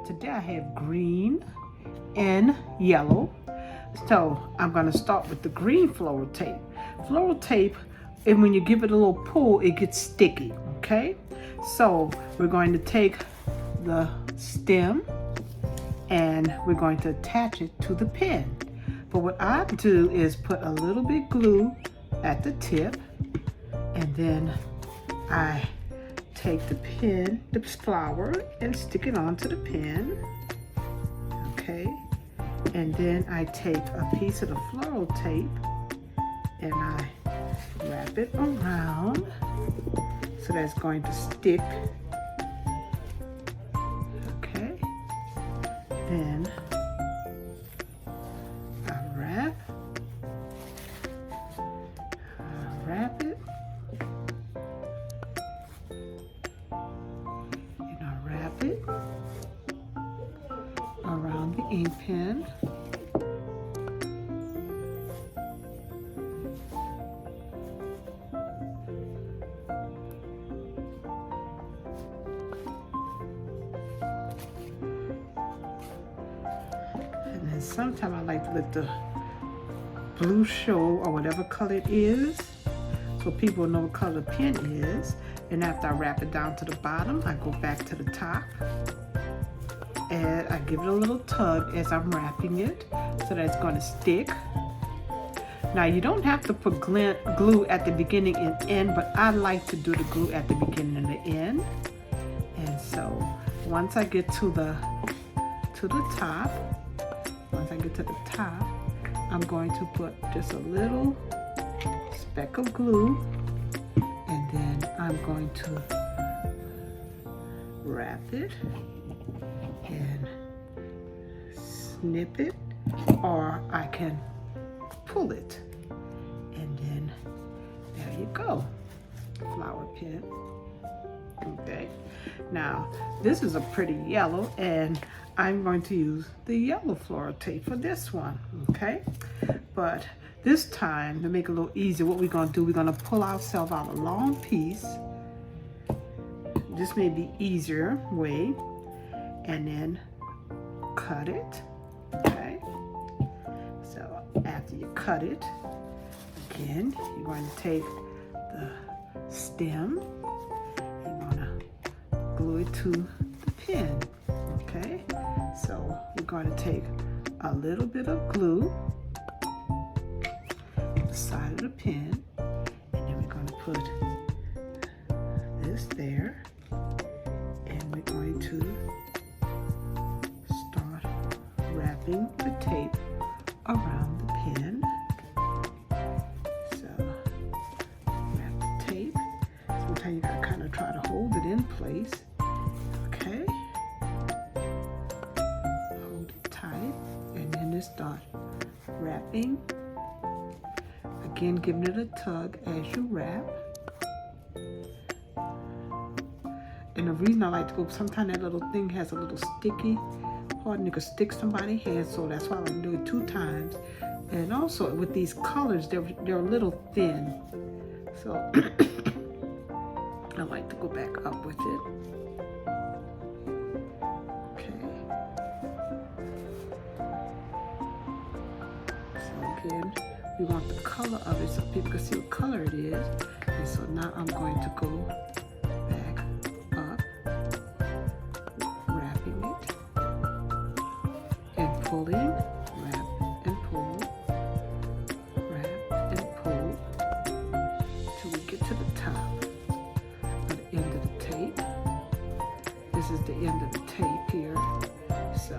Today I have green and yellow. So I'm going to start with the green floral tape. Floral tape, and when you give it a little pull, it gets sticky, okay? So we're going to take the stem and we're going to attach it to the pen. But what I do is put a little bit glue at the tip, and then I take the pen, the flower, and stick it onto the pen, okay? And then I take a piece of the floral tape and I wrap it around so that's going to stick, okay? Then I wrap it, and I wrap it around the ink pen. And then sometimes I like to let the blue show, or whatever color it is, so people know what color the pen is. And after I wrap it down to the bottom, I go back to the top and I give it a little tug as I'm wrapping it so that it's going to stick. Now you don't have to put glue at the beginning and end, but I like to do the glue at the beginning and the end. And so once I get to the top, I'm going to put just a little speck of glue, and then I'm going to wrap it and snip it, or I can pull it, and then there you go, flower pen. Okay, now this is a pretty yellow, and I'm going to use the yellow floral tape for this one, okay? But this time, to make it a little easier, what we're going to do, we're going to pull ourselves out a long piece. This may be easier way, and then cut it, okay? So after you cut it, again, you're going to take the stem, you're going to glue it to the pen, okay? So we're going to take a little bit of glue on the side of the pen, and then we're going to put this there, and we're going to start wrapping the tape around the pen. So wrap the tape. Sometimes you gotta kind of try to hold it in place, okay? Hold it tight, and then just start wrapping. Again, giving it a tug as you wrap. And the reason I like to go, sometimes that little thing has a little sticky part, and it could stick somebody's hand, so that's why I like to do it 2 times. And also with these colors, they're a little thin, so I like to go back up with it. Okay. So again, we want the color of it so people can see what color it is. And so now I'm going to go back up, wrapping it and pulling, wrap and pull, wrap and pull till we get to the top of the end of the tape. This is the end of the tape here. So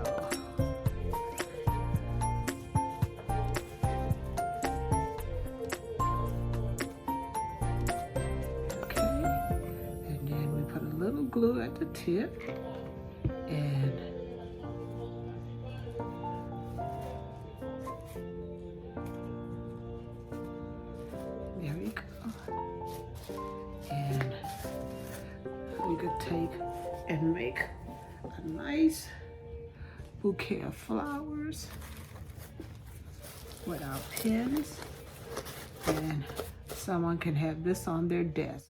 little glue at the tip, and there we go. And we could take and make a nice bouquet of flowers with our pens, and someone can have this on their desk.